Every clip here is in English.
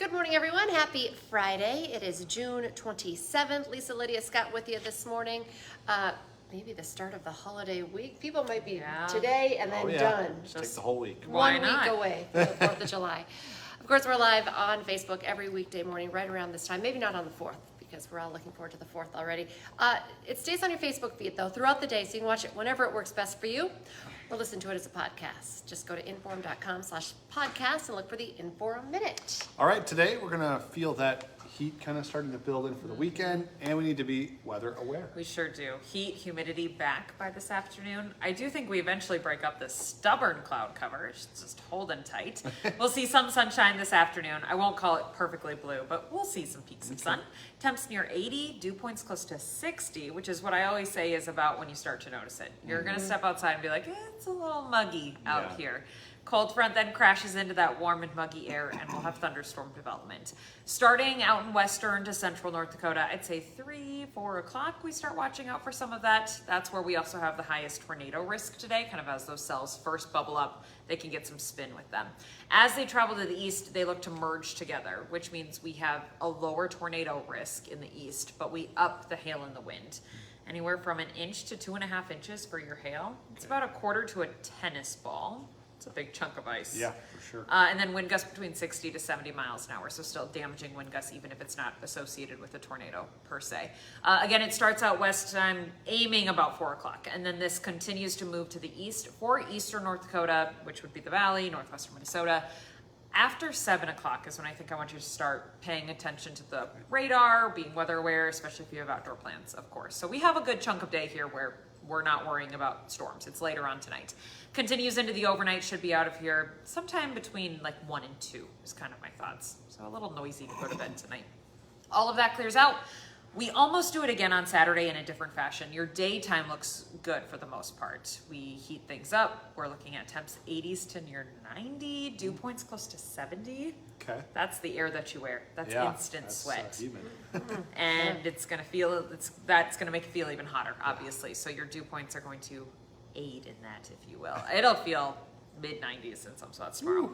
Good morning, everyone. Happy Friday. It is June 27th. Lisa, Lydia, Scott with you this morning. Maybe the start of the holiday week. People might be today and then done. Just take the whole week. One week away from the 4th of July. Of course, we're live on Facebook every weekday morning right around this time. Maybe not on the 4th because we're all looking forward to the 4th already. It stays on your Facebook feed, though, throughout the day, so you can watch it whenever it works best for you or listen to it as a podcast. Just go to inform.com/podcast and look for the Inform Minute. All right, today we're going to feel that heat kind of starting to build in for the weekend, and we need to be weather aware. We sure do. Heat, humidity back by this afternoon. I do think we eventually break up this stubborn cloud cover. It's just holding tight. We'll see some sunshine this afternoon. I won't call it perfectly blue, but we'll see some peaks of sun. Temps near 80, dew points close to 60, which is what I always say is about when you start to notice it. You're going to step outside and be like, it's a little muggy out here. Cold front then crashes into that warm and muggy air, and we'll have thunderstorm development. Starting out in western to central North Dakota, I'd say 3-4 o'clock, we start watching out for some of that. That's where we also have the highest tornado risk today, kind of as those cells first bubble up, they can get some spin with them. As they travel to the east, they look to merge together, which means we have a lower tornado risk in the east, but we up the hail and the wind. Anywhere from 1 inch to 2.5 inches for your hail. It's about 1/4 to a tennis ball. It's a big chunk of ice. Yeah, for sure. And then wind gusts between 60 to 70 miles an hour. So still damaging wind gusts, even if it's not associated with a tornado per se. Again, it starts out west. I'm aiming about 4 o'clock. And then this continues to move to the east for eastern North Dakota, which would be the valley, northwestern Minnesota. After 7 o'clock is when I think I want you to start paying attention to the radar, being weather aware, especially if you have outdoor plans, of course. So we have a good chunk of day here where we're not worrying about storms. It's later on tonight. Continues into the overnight, should be out of here sometime between like 1 and 2 is kind of my thoughts. So a little noisy to go to bed tonight. All of that clears out. We almost do it again on Saturday in a different fashion. Your daytime looks good for the most part. We heat things up. We're looking at temps 80s to near 90, dew points close to 70. Okay. That's the air that you wear. That's instant sweat. And it's gonna make it feel even hotter, obviously. So your dew points are going to aid in that, if you will. It'll feel mid-90s in some spots tomorrow.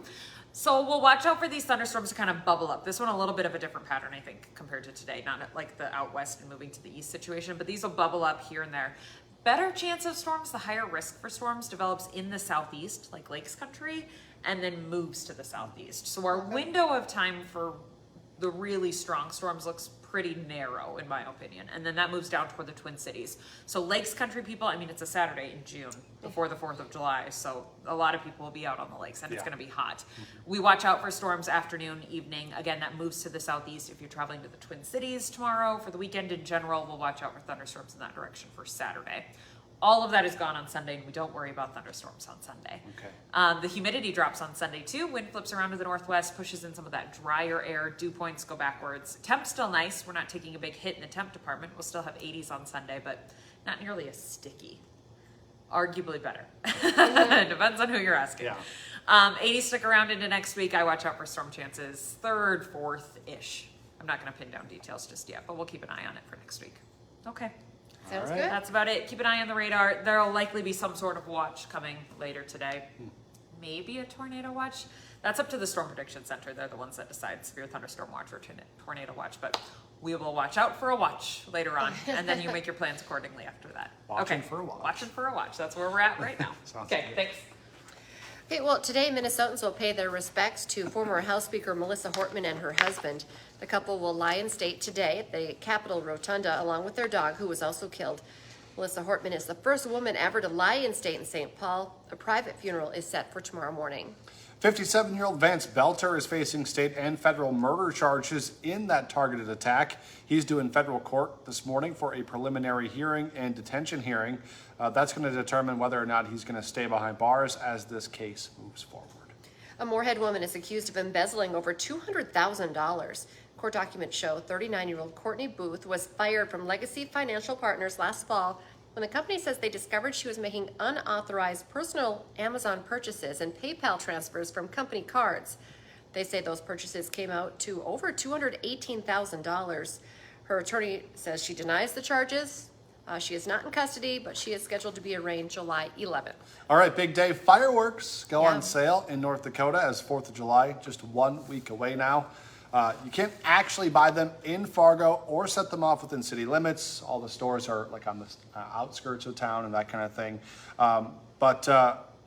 So we'll watch out for these thunderstorms to kind of bubble up. This one a little bit of a different pattern, I think, compared to today. Not like the out west and moving to the east situation, but these will bubble up here and there. Better chance of storms, the higher risk for storms develops in the southeast, like Lakes Country, and then moves to the southeast. So our window of time for the really strong storms looks pretty narrow, in my opinion. And then that moves down toward the Twin Cities. So Lakes Country people, I mean, it's a Saturday in June before the 4th of July. So a lot of people will be out on the lakes and it's going to be hot. We watch out for storms afternoon, evening. Again, that moves to the southeast. If you're traveling to the Twin Cities tomorrow, for the weekend in general, we'll watch out for thunderstorms in that direction for Saturday. All of that is gone on Sunday, and we don't worry about thunderstorms on Sunday. Okay. The humidity drops on Sunday, too. Wind flips around to the northwest, pushes in some of that drier air. Dew points go backwards. Temp's still nice. We're not taking a big hit in the temp department. We'll still have 80s on Sunday, but not nearly as sticky. Arguably better. Depends on who you're asking. 80s stick around into next week. I watch out for storm chances 3rd, 4th-ish. I'm not going to pin down details just yet, but we'll keep an eye on it for next week. Okay. Sounds good. That's about it. Keep an eye on the radar. There'll likely be some sort of watch coming later today. Maybe a tornado watch. That's up to the Storm Prediction Center. They're the ones that decide severe thunderstorm watch or tornado watch. But we will watch out for a watch later on, and then you make your plans accordingly after that. Watching for a watch. Watching for a watch. That's where we're at right now. Okay, thanks. Okay, well, today Minnesotans will pay their respects to former House Speaker Melissa Hortman and her husband. The couple will lie in state today at the Capitol Rotunda along with their dog, who was also killed. Melissa Hortman is the first woman ever to lie in state in St. Paul. A private funeral is set for tomorrow morning. 57-year-old Vance Belter is facing state and federal murder charges in that targeted attack. He's due in federal court this morning for a preliminary hearing and detention hearing. That's going to determine whether or not he's going to stay behind bars as this case moves forward. A Moorhead woman is accused of embezzling over $200,000. Court documents show 39-year-old Courtney Booth was fired from Legacy Financial Partners last fall when the company says they discovered she was making unauthorized personal Amazon purchases and PayPal transfers from company cards. They say those purchases came out to over $218,000. Her attorney says she denies the charges. She is not in custody, but she is scheduled to be arraigned July 11th. All right, big day. Fireworks go on sale in North Dakota as 4th of July, just 1 week away now. You can't actually buy them in Fargo or set them off within city limits. All the stores are like on the outskirts of town and that kind of thing.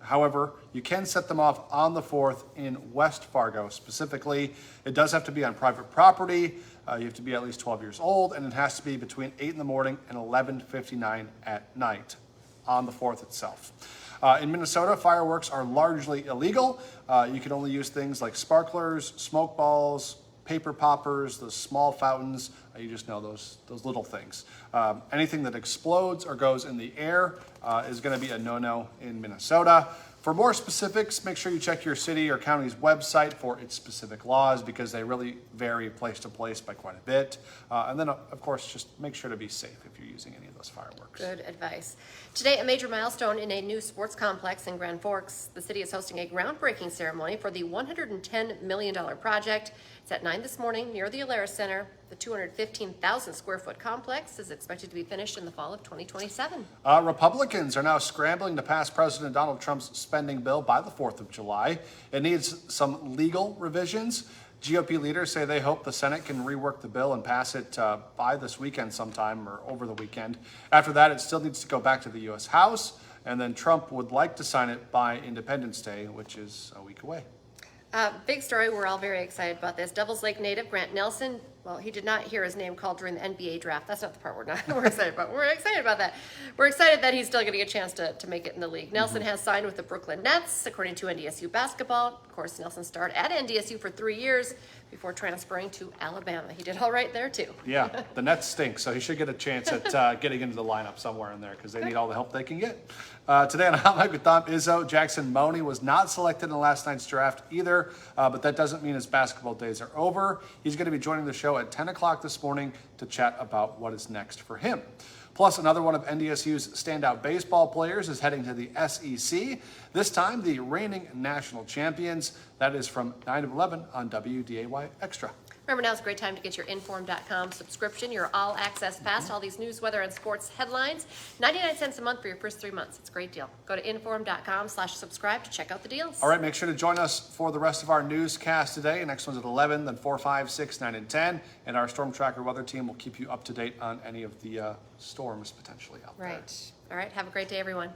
However, you can set them off on the 4th in West Fargo specifically. It does have to be on private property. You have to be at least 12 years old, and it has to be between 8 in the morning and 11:59 at night on the 4th itself. In Minnesota, fireworks are largely illegal. You can only use things like sparklers, smoke balls, paper poppers, the small fountains. You just know those little things. Anything that explodes or goes in the air is going to be a no-no in Minnesota. For more specifics, make sure you check your city or county's website for its specific laws, because they really vary place to place by quite a bit. And then, of course, just make sure to be safe if you're using any of those fireworks. Good advice. Today, a major milestone in a new sports complex in Grand Forks. The city is hosting a groundbreaking ceremony for the $110 million project. It's at 9 this morning near the Alaris Center. The 215,000 square foot complex is expected to be finished in the fall of 2027. Republicans are now scrambling to pass President Donald Trump's spending bill by the 4th of July. It needs some legal revisions. GOP leaders say they hope the Senate can rework the bill and pass it by this weekend sometime or over the weekend. After that, it still needs to go back to the U.S. House, and then Trump would like to sign it by Independence Day, which is a week away. Big story. We're all very excited about this. Devils Lake native Grant Nelson. Well, he did not hear his name called during the NBA draft. That's not the part we're excited about. We're excited about that. We're excited that he's still getting a chance to make it in the league. Nelson has signed with the Brooklyn Nets, according to NDSU basketball. Of course, Nelson starred at NDSU for 3 years before transferring to Alabama. He did all right there, too. Yeah, the Nets stink, so he should get a chance at getting into the lineup somewhere in there, because they need all the help they can get. Today on Hot Mic with Tom Izzo, Jackson Money was not selected in last night's draft either, but that doesn't mean his basketball days are over. He's going to be joining the show at 10 o'clock this morning to chat about what is next for him. Plus, another one of NDSU's standout baseball players is heading to the SEC. This time, the reigning national champions. That is from 9 to 11 on WDAY Extra. Remember, now's a great time to get your Inform.com subscription, your all-access pass to all these news, weather, and sports headlines. 99 cents a month for your first 3 months. It's a great deal. Go to Inform.com/subscribe to check out the deals. All right, make sure to join us for the rest of our newscast today. Next one's at 11, then 4, 5, 6, 9, and 10. And our Storm Tracker weather team will keep you up to date on any of the storms potentially out there. Right. All right. Have a great day, everyone.